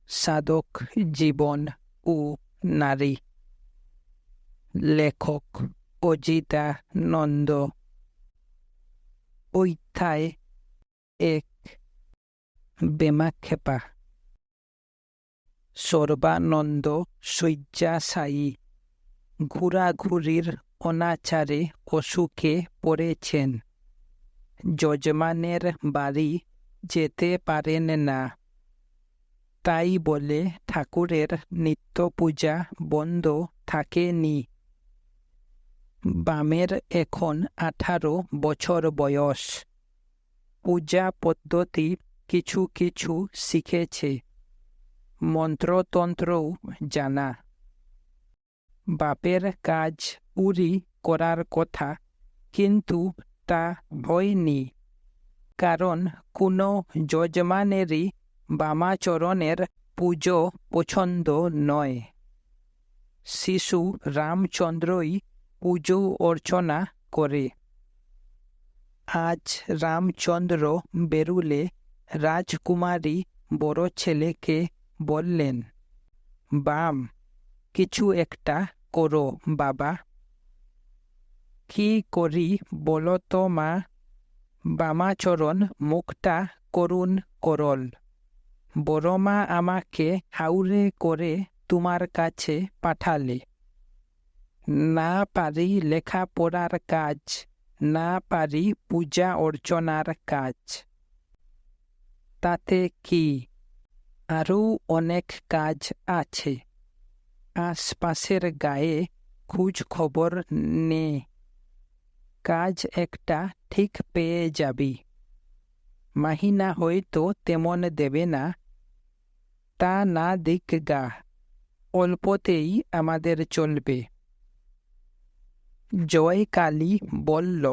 সাধক জীবন ও নারী। লেখক অজিতানন্দ। অধ্যায় 1। বেমাক্ষেপা। সর্বানন্দ শয্যাশায়ী। ঘোরাঘুরির অনাচারে অসুখে পড়েছেন। যজমানের বাড়ি যেতে পারেন না। তাই বলে ঠাকুরের নিত্যপূজা বন্ধ থাকেনি। বামের এখন 18 বছর বয়স। পূজা পদ্ধতি কিছু কিছু শিখেছে, মন্ত্রতন্ত্রও জানা। বাপের কাজ উরি করার কথা, কিন্তু তা হয়নি, কারণ কোনো যজমানেরই বামাচরণের পুজো পছন্দ নয়। শিশু রামচন্দ্রই পুজো অর্চনা করে। আজ রামচন্দ্র বেরুলে রাজকুমারী বড় ছেলেকে বললেন, বাম, কিছু একটা করো বাবা। কি করি বলো তো মা? বামাচরণ মুখটা করুণ করল। বড়মা আমাকে হাউরে করে তোমার কাছে পাঠালে। না পারি লেখাপড়ার কাজ, না পারি পূজা অর্চনার কাজ। তাতে কি, আরও অনেক কাজ আছে। আশপাশের গায়ে খোঁজ খবর নে, কাজ একটা ঠিক পেয়ে যাবি। মাহিনা হয়তো তেমন দেবে না, তা না দিক গা, অল্পতেই আমাদের চলবে। জয়কালী বলল,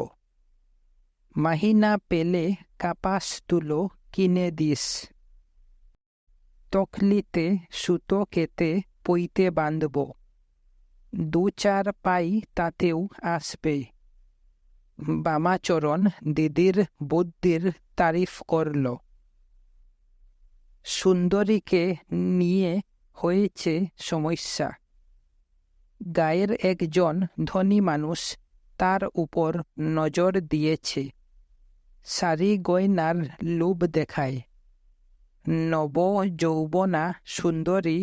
মাহিনা পেলে কাপাস তুলো কিনে দিস। তকলিতে সুতো কেটে পইতে বাঁধব। 2-4 পাই তাতেও আসবে। বামাচরণ দিদির বুদ্ধির তারিফ করল। সুন্দরীকে নিয়ে হয়েছে সমস্যা। গায়ের একজন ধনী মানুষ তার উপর নজর দিয়েছে। শাড়ি গয়নার লোভ দেখায়। নব যৌবনা সুন্দরী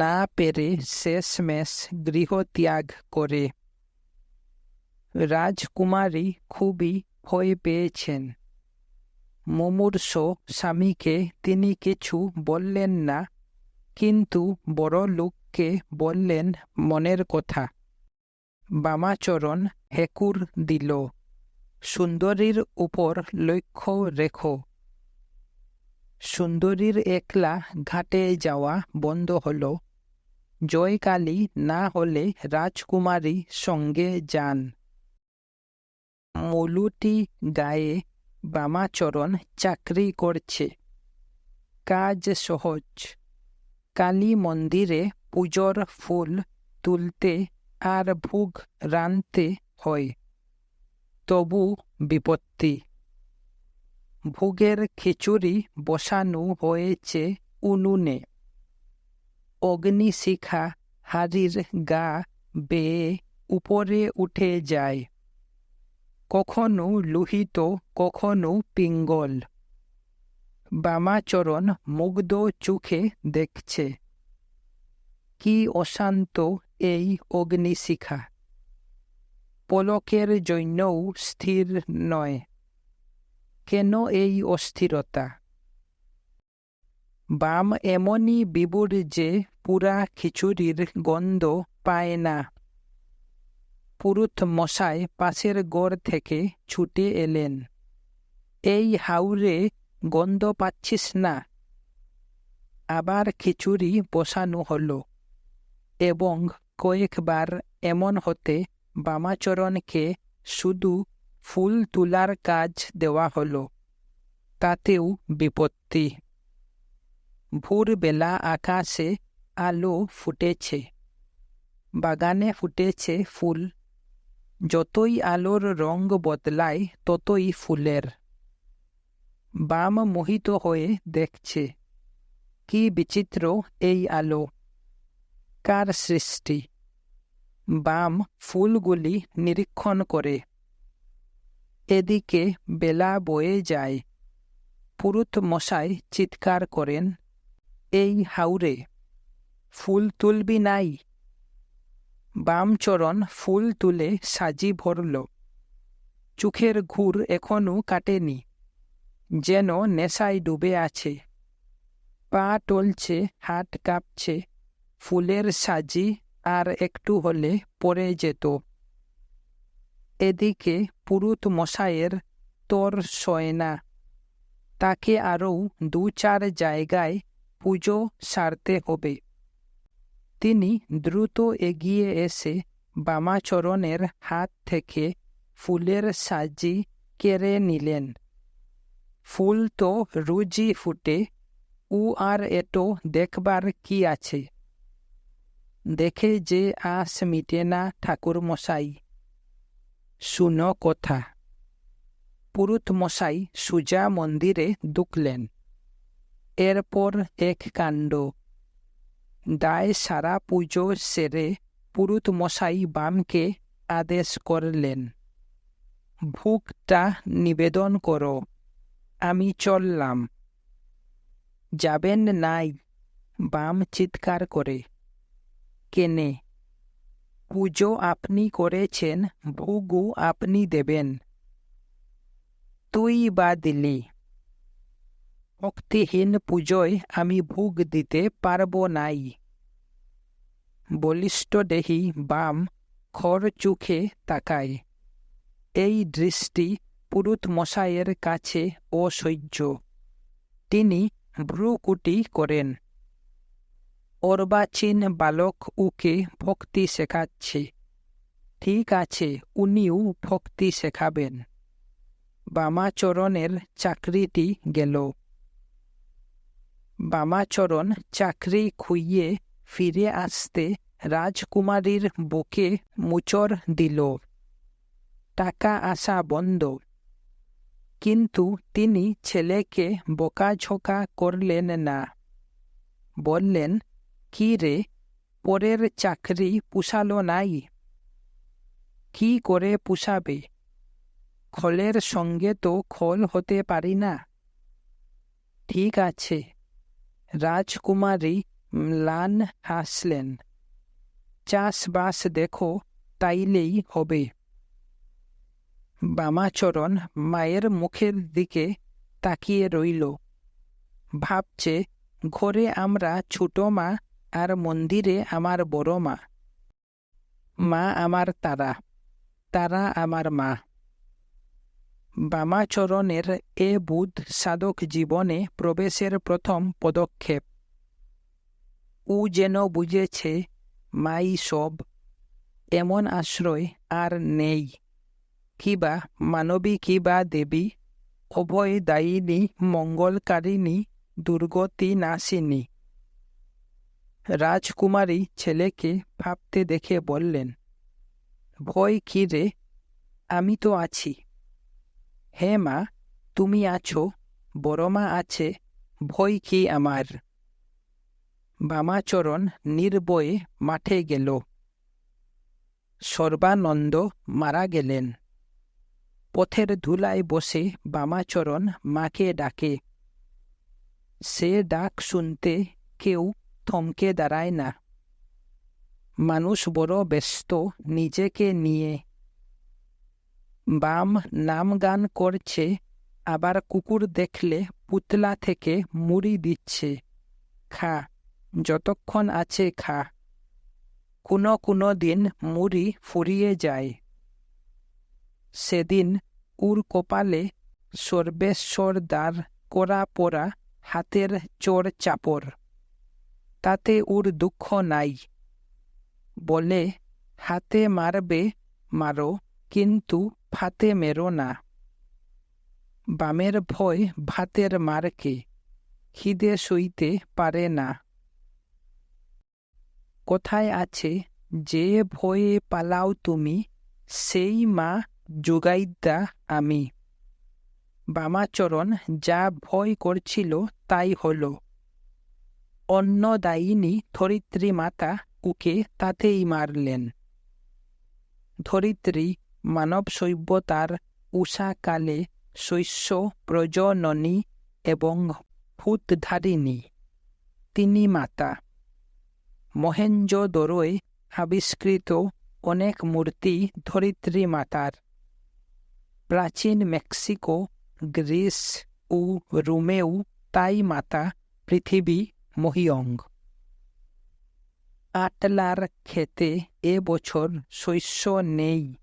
না পেরে শেষমেশ গৃহত্যাগ করে। রাজকুমারী খুবই ভয় পেয়েছেন। মুমূর্ষ স্বামীকে তিনি কিছু বললেন না, কিন্তু বড় লোককে বললেন মনের কথা। বামাচরণ হেকুর দিল, সুন্দরীর উপর লক্ষ্য রেখো। সুন্দরীর একলা ঘাটে যাওয়া বন্ধ হল। জয়কালী না হলে রাজকুমারী সঙ্গে যান। মুলুটি গায়ে বামাচরণ চাকরি করছে। কাজ সহজ। কালী মন্দিরে পুজোর ফুল তুলতে আর ভোগ রাঁধতে হয়। তবু বিপত্তি। ভোগের খিচুড়ি বসানো হয়েছে উনুনে। অগ্নিশিখা হাড়ির গা বেয়ে উপরে উঠে যায়। কখনো লোহিত, কখনো পিঙ্গল। বামাচরণ মুগ্ধ চোখে দেখছে। কি অশান্ত এই অগ্নিশিখা! পলকের জন্যও স্থির নয়। কেন এই অস্থিরতা? বাম এমনই বিভোর যে পুরা খিচুড়ির গন্ধ পায় না। পুরুত মশাই পাশের ঘর থেকে ছুটে এলেন। এই হাউরে গন্ধ পাচ্ছিস না? আবার খিচুড়ি বসানো হলো, এবং কয়েকবার এমন হতে বামাচরণকে শুধু ফুল তোলার কাজ দেওয়া হলো। তাতেও বিপত্তি। ভোরবেলা আকাশে আলো ফুটেছে। বাগানে ফুটেছে ফুল। যতই আলোর রঙ বদলায় ততই ফুলের। বাম মোহিত হয়ে দেখছে। কি বিচিত্র এই আলো, কার সৃষ্টি। বাম ফুলগুলি নিরীক্ষণ করে। এদিকে বেলা বয়ে যায়। পুরুত মশাই চিৎকার করেন, এই হাউরে, ফুল তুলবি নাই? বামচরণ ফুল তুলে সাজি ভরল। চোখের ঘুর এখনো কাটেনি, যেন নেশায় ডুবে আছে। পা টলছে, হাত কাঁপছে। ফুলের সাজি আর একটু হলে পড়ে যেত। এদিকে পুরুত মশাইয়ের তর সয় না। তাকে আরও 2-4 জায়গায় পুজো সারতে হবে। তিনি দ্রুত এগিয়ে এসে বামাচরণের হাত থেকে ফুলের সাজি কেড়ে নিলেন। ফুল তো রোজই ফুটে, ও আর এটো দেখবার কি আছে? দেখে যে আস মিটে না ঠাকুর মশাই। শুনো কথা। পুরুত মশাই সুজা মন্দিরে ঢুকলেন। এরপর এক কাণ্ড। দায় সারা পুজো সেরে পুরুত মশাই বামকে আদেশ করলেন, ভোগটা নিবেদন করো, আমি চললাম। যাবেন নাই? বাম চিৎকার করে। কেনে? পুজো আপনি করেছেন, ভোগও আপনি দেবেন। তুই বা দিলি? ভক্তিহীন পুজোয় আমি ভোগ দিতে পারব নাই। বলিষ্ঠদেহী বাম খর চোখে তাকায়। এই দৃষ্টি পুরুত মশাইয়ের কাছে অসহ্য। তিনি ভ্রুকুটি করেন। অর্বাচীন বালক ওকে ভক্তি শেখাচ্ছে। ঠিক আছে, উনিও ভক্তি শেখাবেন। বামাচরণের চাকরিটি গেল। বামাচরণ চাকরি খুইয়ে ফিরে আসতে রাজকুমারীর বুকে মোচড় দিল। টাকা আসা বন্ধ। কিন্তু তিনি ছেলেকে বকাঝকা করলেন না। বললেন, কি রে, পরের চাকরি পুষালো নাই? কি করে পুষাবে? খলের সঙ্গে তো খল হতে পারি না। ঠিক আছে। রাজকুমারী ম্লান হাসলেন। চাষবাস দেখো, তাইলেই হবে। বামাচরণ মায়ের মুখের দিকে তাকিয়ে রইল। ভাবছে, ঘরে আমরা ছোট মা, আর মন্দিরে আমার বড় মা। মা আমার তারা, তারা আমার মা। বামাচরণের এ বুধ সাধক জীবনে প্রবেশের প্রথম পদক্ষেপ। ও যেন বুঝেছে, মাই সব। এমন আশ্রয় আর নেই। কিবা মানবী, কিবা দেবী, অভয় দায়িনী, মঙ্গলকারিণী, দুর্গতি নাশিনী। রাজকুমারী ছেলেকে ভাবতে দেখে বললেন, ভয় কি রে? আমি তো আছি। হে মা, তুমি আছো, বড় মা আছে, ভয় কি আমার? বামাচরণ নির্ভয়ে মাঠে গেল। সর্বানন্দ মারা গেলেন। পথের ধুলায় বসে বামাচরণ মাকে ডাকে। সে ডাক শুনতে কেউ থমকে দাঁড়ায় না। মানুষ বড় ব্যস্ত নিজেকে নিয়ে। বাম নাম গান করছে, আবার কুকুর দেখলে পুতলা থেকে মুড়ি দিচ্ছে, খা, যতক্ষণ আছে খা। কোনো দিন মুড়ি ফুরিয়ে যায়। সেদিন ওর কপালে সর্বেশ্বর দ্বার করা পড়া হাতের চোর চাপড়। তাতে ওর দুঃখ নাই। বলে, হাতে মারবে মারো, কিন্তু ফাতে মেরো না। বামের ভয় ভাতের মারকে, খিদে সইতে পারে না। কোথায় আছে, যে ভয়ে পালাও তুমি, সেই মা যোগাইদ্যা আমি। বামাচরণ যা ভয় করছিল তাই হল। অন্নদায়িনী ধরিত্রী মাতা ওকে তাতেই মারলেন। ধরিত্রী মানব সভ্যতার উষাকালে শস্য প্রজননী এবং ভূতধারিণী। তিনি মাতা। মহেঞ্জোদরোয় আবিষ্কৃত অনেক মূর্তি ধরিত্রী মাতার। প্রাচীন মেক্সিকো, গ্রিস ও রোমেও তাই মাতা পৃথিবী মহিয়ং। আটলার ক্ষেতে এবছর শস্য নেই।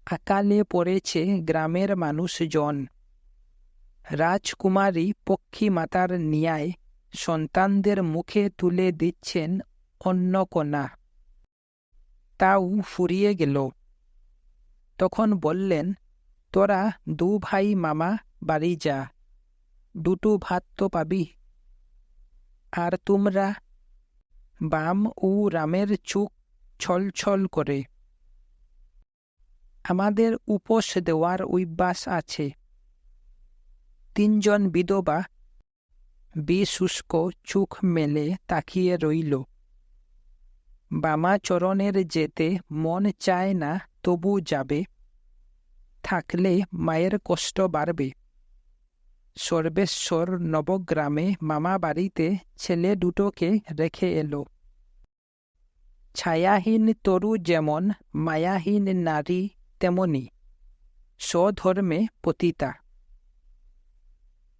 আকালে পড়েছে গ্রামের মানুষজন। রাজকুমারী পক্ষী মাতার ন্যায় সন্তানদের মুখে তুলে দিচ্ছেন অন্নকণা। তাও ফুরিয়ে গেল। তখন বললেন, তোরা দু ভাই মামা বাড়ি যা, দুটো ভাত তো পাবি। আর তোমরা? বাম ও রামের চোখ ছলছল করে। আমাদের উপোস দেওয়ার অভ্যাস আছে। তিনজন বিধবা বিশুষ্ক চোখ মেলে তাকিয়ে রইল। বামাচরণের যেতে মন চায় না, তবু যাবে। থাকলে মায়ের কষ্ট বাড়বে। সর্বেশ্বর নবগ্রামে মামা বাড়িতে ছেলে দুটোকে রেখে এলো। ছায়াহীন তরু যেমন মায়াহীন নারী তেমনি স্বধর্মে পতিতা।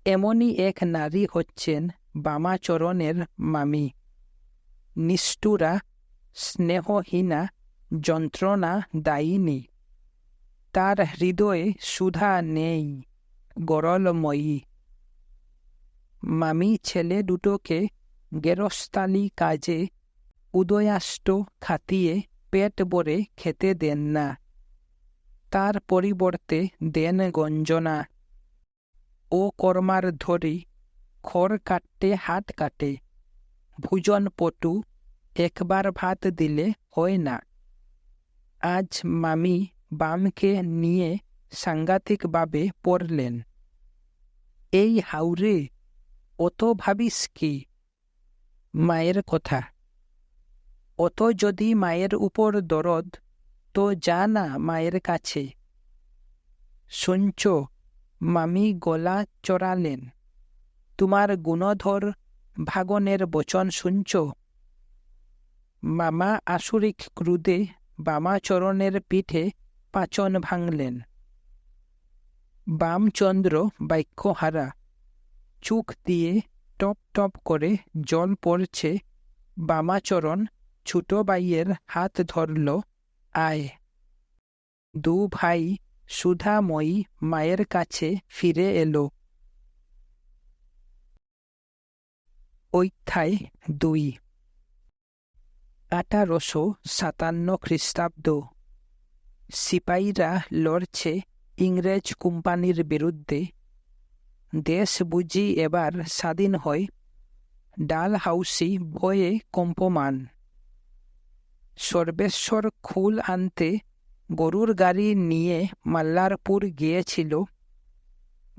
এমনই এক নারী হচ্ছেন বামাচরণের মামি। নিষ্ঠুরা, স্নেহহীনা, যন্ত্রণা দায়িনী। তার হৃদয়ে সুধা নেই, গরলময়ী। মামি ছেলে দুটোকে গেরস্তালি কাজে উদয়াস্ত খাটিয়ে পেট ভরে খেতে দেন না। তার পরিবর্তে দেন গঞ্জনা। ও কর্মার ধরি খড় কাটতে হাত কাটে। ভোজন পটু, একবার ভাত দিলে হয় না। আজ মামি বামকে নিয়ে সাংঘাতিকভাবে পড়লেন। এই হাউরে, অত ভাবিস কি? মায়ের কথা। অত যদি মায়ের উপর দরদ, তো যা না মায়ের কাছে। শুনছ? মামি গলা চড়ালেন। তোমার গুণধর ভাগনের বচন শুনছ? মামা আসুরিক ক্রোধে বামাচরণের পিঠে পাচন ভাঙলেন। বামচন্দ্র বাক্যহারা। চোখ দিয়ে টপ টপ করে জল পড়ছে। বামাচরণ ছোট ভাইয়ের হাত ধরল। আয়। দু ভাই সুধাময়ী মায়ের কাছে ফিরে এলো। অধ্যায় 2। 1857 খ্রিস্টাব্দ। সিপাহীরা লড়ছে ইংরেজ কোম্পানির বিরুদ্ধে। দেশ বুঝি এবার স্বাধীন হয়। ডালহাউসি ভয়ে কম্পমান। সর্বেশ্বর খুল আনতে গরুর গাড়ি নিয়ে মাল্লারপুর গিয়েছিল।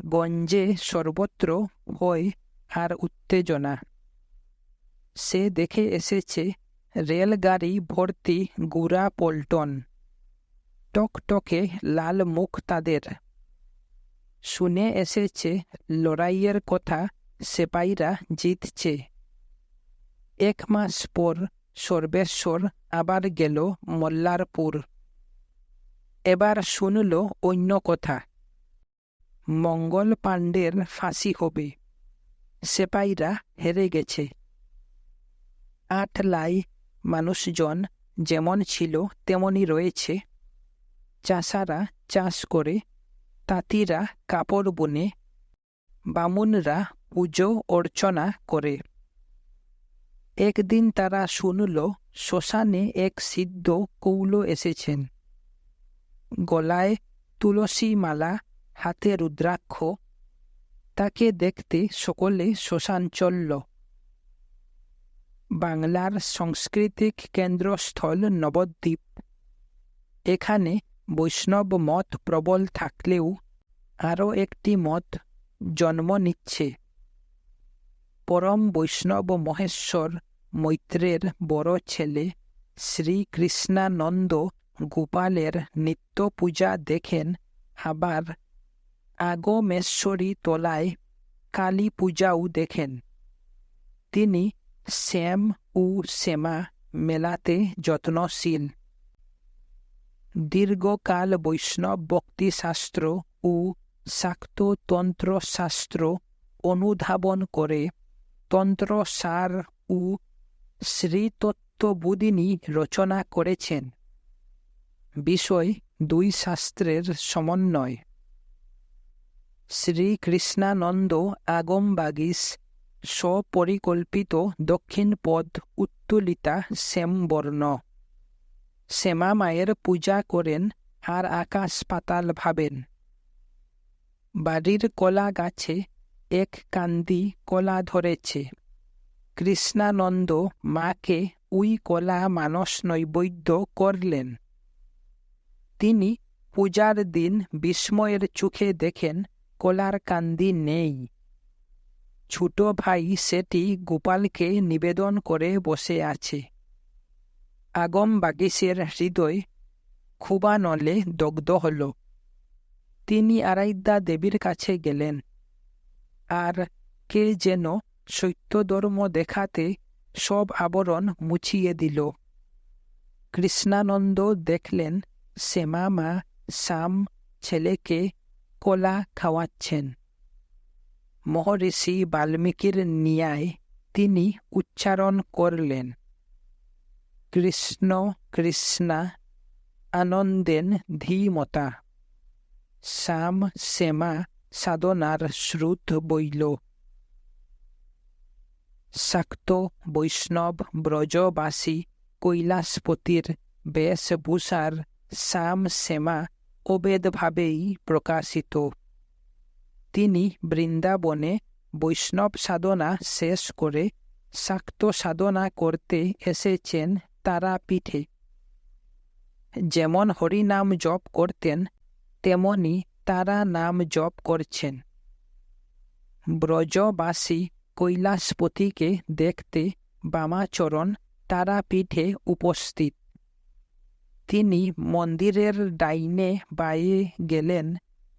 গঞ্জে সর্বত্র ভয় আর উত্তেজনা। সে দেখে এসেছে রেলগাড়ি ভর্তি গোরা পল্টন। টকটকে লাল মুখ তাদের। শুনে এসেছে লড়াইয়ের কথা, সেপাইরা জিতছে। 1 মাস পর সর্বেশ্বর আবার গেল মল্লারপুর। এবার শুনল অন্য কথা। মঙ্গল পাণ্ডের ফাঁসি হবে। সেপাইরা হেরে গেছে। আটলাই মানুষজন যেমন ছিল তেমনই রয়েছে। চাষারা চাষ করে, তাঁতিরা কাপড় বুনে, বামুনরা পুজো অর্চনা করে। একদিন তারা শুনল শ্মশানে এক সিদ্ধ কৌল এসেছেন। গলায় তুলসী মালা, হাতে রুদ্রাক্ষ। তাকে দেখতে সকলে শ্মশান চলল। বাংলার সাংস্কৃতিক কেন্দ্রস্থল নবদ্বীপ। এখানে বৈষ্ণব মত প্রবল থাকলেও আরও একটি মত জন্ম নিচ্ছে। পরম বৈষ্ণব মহেশ্বর মৈত্রের বড় ছেলে শ্রীকৃষ্ণানন্দ গোপালের নিত্য পূজা দেখেন, আবার আগমেশ্বরী তলায় কালী পূজাও দেখেন। তিনি শ্যাম ও শ্যামা মেলাতে যত্নশীল। দীর্ঘকাল বৈষ্ণব ভক্তিশাস্ত্র ও শাক্ত তন্ত্রশাস্ত্র অনুধাবন করে তন্ত্রসার ও শ্রীতত্ত্ববোধিনী রচনা করেছেন। বিষয় দুই শাস্ত্রের সমন্বয়। শ্রীকৃষ্ণানন্দ আগমবাগীশ স্বপরিকল্পিত দক্ষিণ পদ উত্তোলিতা শ্যামবর্ণ। শ্যামা মায়ের পূজা করেন আর আকাশ পাতাল ভাবেন। বাড়ির কলা গাছে এক কান্দি কলা ধরেছে। কৃষ্ণানন্দ মাকে ওই কলা মানস নৈবেদ্য করলেন। তিনি পূজার দিন বিস্ময়ের চোখে দেখেন কলার কান্দি নেই। ছোট ভাই সেটি গোপালকে নিবেদন করে বসে আছে। আগমবাগীশের হৃদয় ক্ষোভানলে দগ্ধ হল। তিনি আরাধ্যা দেবীর কাছে গেলেন, আর কে যেন সত্যধর্ম দেখাতে সব আবরণ মুছিয়ে দিল। কৃষ্ণানন্দ দেখলেন শ্যামা মা শ্যাম ছেলেকে কলা খাওয়াচ্ছেন। মহর্ষি বাল্মীকির ন্যায় তিনি উচ্চারণ করলেন, কৃষ্ণ কৃষ্ণা আনন্দেন ধীমতা। শ্যাম শ্যামা সাধনার শ্রুত বইল। শাক্ত বৈষ্ণব ব্রজবাসী কৈলাসপতির বেশভূষার শ্যাম শ্যামা অভেদভাবেই প্রকাশিত। তিনি বৃন্দাবনে বৈষ্ণব সাধনা শেষ করে শাক্ত সাধনা করতে এসেছেন তারাপীঠে। যেমন হরিনাম জপ করতেন, তেমনি তারা নাম জপ করছেন। ব্রজবাসী কৈলাসপতিকে দেখতে বামাচরণ তারাপীঠে উপস্থিত। তিনি মন্দিরের ডাইনে বাঁয়ে গেলেন,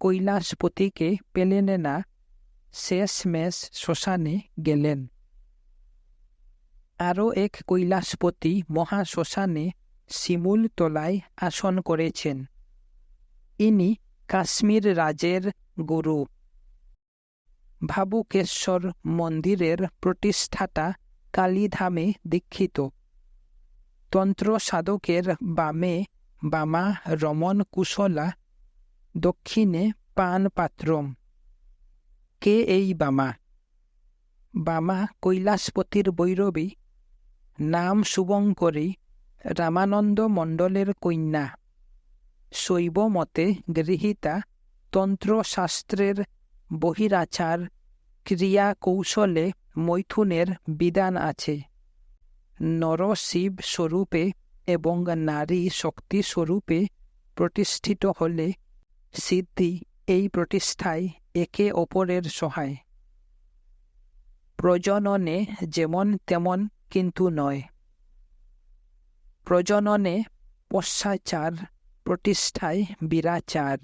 কৈলাসপতিকে পেলেন না, শেষমেশ শ্মশানে গেলেন। আরও এক কৈলাসপতি মহাশ্মশানে শিমুল তলায় আসন করেছেন। ইনি কাশ্মীর রাজের গুরু। ভাবুকেশ্বর মন্দিরের প্রতিষ্ঠাতা কালীধামে দীক্ষিত। তন্ত্র সাধকের বামে বামা রমণ কুশলা, দক্ষিণে পানপাত্রম। কে এই বামা? বামা কৈলাসপতির বৈরবী, নাম শুভঙ্করী, রামানন্দ মণ্ডলের কন্যা। শৈব মতে গৃহীতা। তন্ত্রশাস্ত্রের বহিরাচার ক্রিয়া কৌশলে মৈথুনের বিধান আছে। নর শিব স্বরূপে এবং নারী শক্তি স্বরূপে প্রতিষ্ঠিত হলে সিদ্ধি এই প্রতিষ্ঠায় একে অপরের সহায়। প্রজননে যেমন তেমন কিন্তু নয়। প্রজননে পশ্চাচার, প্রতিষ্ঠায় বিরাচার।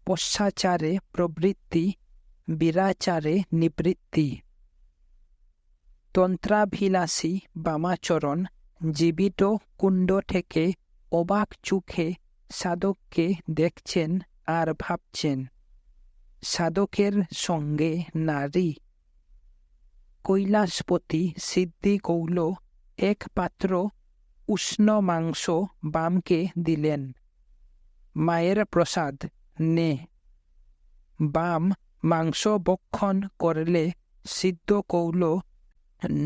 পশ্চাচারে প্রবৃত্তি, বিরাচারে নিবৃত্তি। তন্ত্রাভিলাষী বামাচরণ জীবিত কুণ্ড থেকে অবাক চোখে সাধককে দেখছেন আর ভাবছেন, সাধকের সঙ্গে নারী। কৈলাসপতি সিদ্ধি কৌল এক পাত্র উষ্ণ মাংস বামকে দিলেন। মায়ের প্রসাদ নে। বাম মাংস ভক্ষণ করলে সিদ্ধ কৌল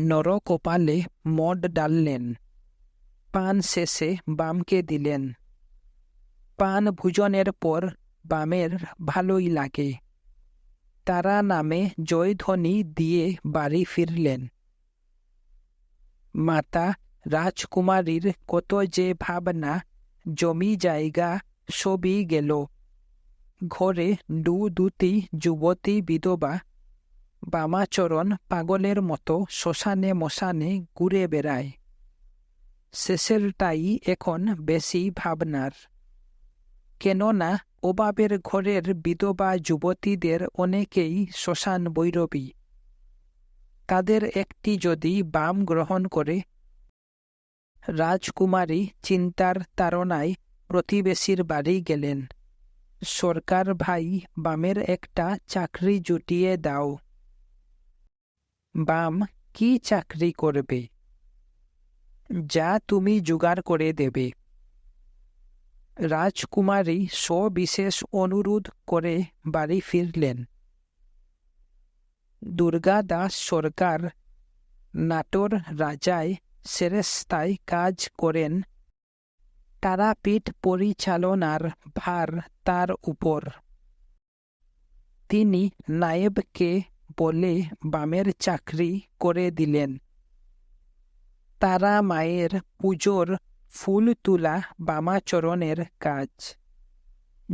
নরকপালে মদ ডাললেন। পান শেষে বামকে দিলেন। পান ভোজনের পর বামের ভালোই লাগে। তারা নামে জয়ধ্বনি দিয়ে বাড়ি ফিরলেন। মাতা রাজকুমারীর কত যে ভাবনা, জমি জায়গা সবই গেল। ঘরে দুটি যুবতী বিধবা, বামাচরণ পাগলের মতো শ্মশানে মশানে ঘুরে বেড়ায়। শেষেরটাই এখন বেশি ভাবনার, কেননা অভাবের ঘরের বিধবা যুবতীদের অনেকেই শ্মশান বৈরবী। তাদের একটি যদি বাম গ্রহণ করে, রাজকুমারী চিন্তার তাড়নায় প্রতিবেশীর বাড়ি গেলেন, সরকার ভাই বামের একটা চাকরি জুটিয়ে দাও। বাম কি চাকরি করবে? যা তুমি জোগাড় করে দেবে। রাজকুমারী সবিশেষ অনুরোধ করে বাড়ি ফিরলেন। দুর্গাদাস সরকার নাটোর রাজায় সেরেস্তায় কাজ করেন। তারাপীঠ পরিচালনার ভার তার উপর। তিনি নায়েবকে বলে বামের চাকরি করে দিলেন। তারা মায়ের পুজোর ফুল তোলা বামাচরণের কাজ।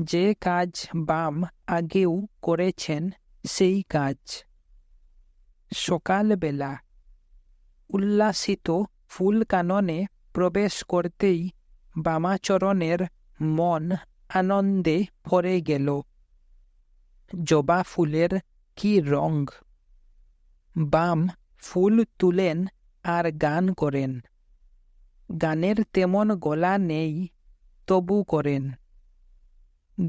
যে কাজ বাম আগেও করেছেন সেই কাজ। সকালবেলা উল্লাসিত ফুল কাননে প্রবেশ করতেই বামাচরণের মন আনন্দে ভরে গেল। জবা ফুলের কি রঙ! বাম ফুল তুলেন আর গান করেন। গানের তেমন গলা নেই, তবু করেন।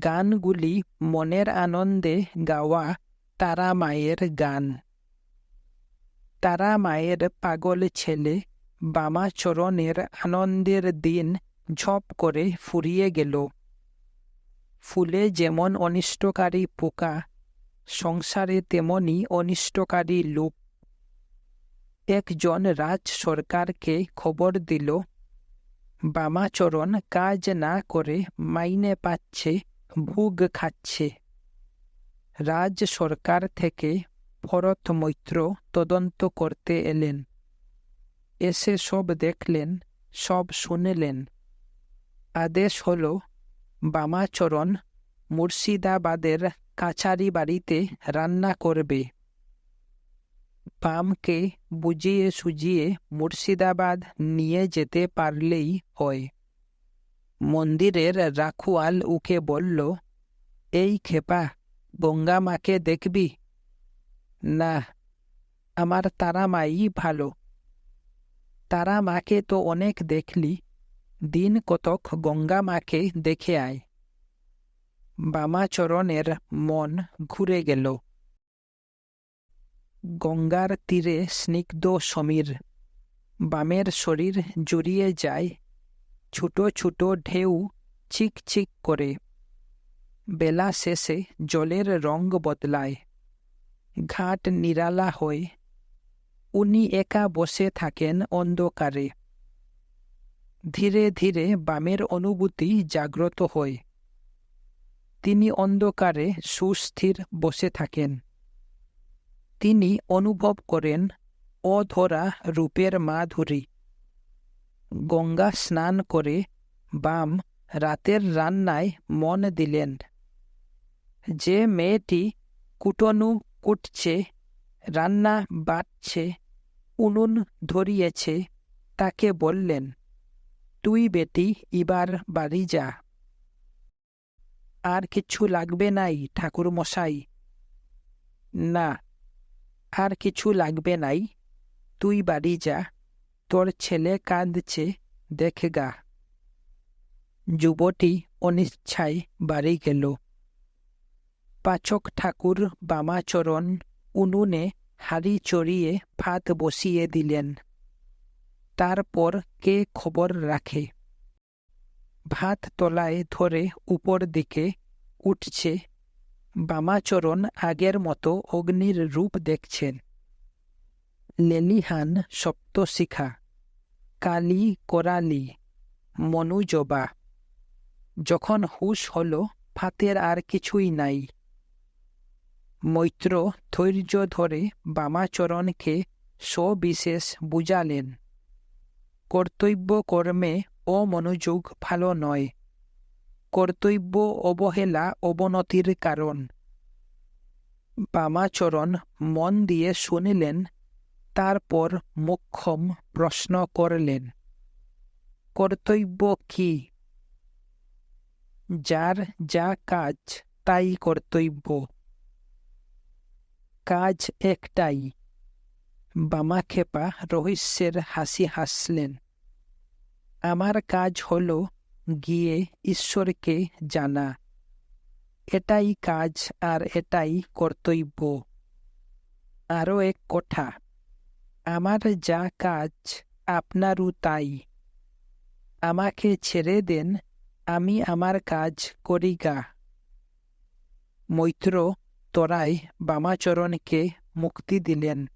গানগুলি মনের আনন্দে গাওয়া তারা মায়ের গান। তারা মায়ের পাগল ছেলে বামাচরণের আনন্দের দিন ঝপ করে ফুরিয়ে গেল। ফুলে যেমন অনিষ্টকারী পোকা, সংসারে তেমনি অনিষ্টকারী লোক। একজন রাজ সরকারকে খবর দিল, বামাচরণ কাজ না করে মাইনে পাচ্ছে, ভোগ খাচ্ছে। রাজ সরকার থেকে ভরত মৈত্র তদন্ত করতে এলেন। এসে সব দেখলেন, সব শুনলেন। আদেশ হল, বামাচরণ মুর্শিদাবাদের কাছারি বাড়িতে রান্না করবে। বামকে বুঝিয়ে সুজিয়ে মুর্শিদাবাদ নিয়ে যেতে পারলেই হয়। মন্দিরের রাখুয়াল উকে বলল, এই খেপা, গঙ্গা মাকে দেখবি? না, আমার তারা মাই ভালো। তারা মাকে তো অনেক দেখলি, দিন কতক গঙ্গা মাকে দেখে আয়। বামাচরণের মন ঘুরে গেল। গঙ্গার তীরে স্নিগ্ধ সমীর। বামের শরীর জড়িয়ে যায়। ছোট ছোট ঢেউ চিক চিক করে। বেলা শেষে জলের রঙ বদলায়। ঘাট নিরালা হয়। উনি একা বসে থাকেন অন্ধকারে। ধীরে ধীরে বামের অনুভূতি জাগ্রত হয়। তিনি অন্ধকারে সুস্থির বসে থাকেন। তিনি অনুভব করেন অধরা রূপের মাধুরী। গঙ্গা স্নান করে বাম রাতের রান্নায় মন দিলেন। যে মেয়েটি কুটনু কুটছে, রান্না বাটছে, উনুন ধরিয়েছে, তাকে বললেন, তুই বেটি এবার বাড়ি যা। আর কিছু লাগবে নাই ঠাকুর মশাই? না, আর কিছু লাগবে নাই, তুই বাড়ি যা, তোর ছেলে কাঁদছে, দেখগা। যুবতী অনিচ্ছায় বাড়ি গেল। পাচক ঠাকুর বামাচরণ উনুনে হাঁড়ি চড়িয়ে ভাত বসিয়ে দিলেন। তারপর কে খবর রাখে? ভাত তলায় ধরে উপর দিকে উঠছে। বামাচরণ আগের মতো অগ্নির রূপ দেখছেন। লেলিহান সপ্তশিখা, কালী করালি, মনুজবা। যখন হুঁশ হল, ভাতের আর কিছুই নাই। মৈত্র ধৈর্য ধরে বামাচরণকে সবিশেষ বুঝালেন, কর্তব্য কর্মে অমনোযোগ ভালো নয়। কর্তব্য অবহেলা অবনতির কারণ। বামাচরণ মন দিয়ে শুনিলেন, তারপর মোক্ষম প্রশ্ন করলেন, কর্তব্য কি? যার যা কাজ তাই কর্তব্য। কাজ একটাই। বামাক্ষেপা রহস্যের হাসি হাসলেন। আমার কাজ হল গিয়ে ঈশ্বরকে জানা। এটাই কাজ আর এটাই কর্তব্য। আরও এক কথা, আমার যা কাজ আপনারও তাই। আমাকে ছেড়ে দেন, আমি আমার কাজ করিগা। মৈত্র তরায় বামাচরণকে মুক্তি দিলেন।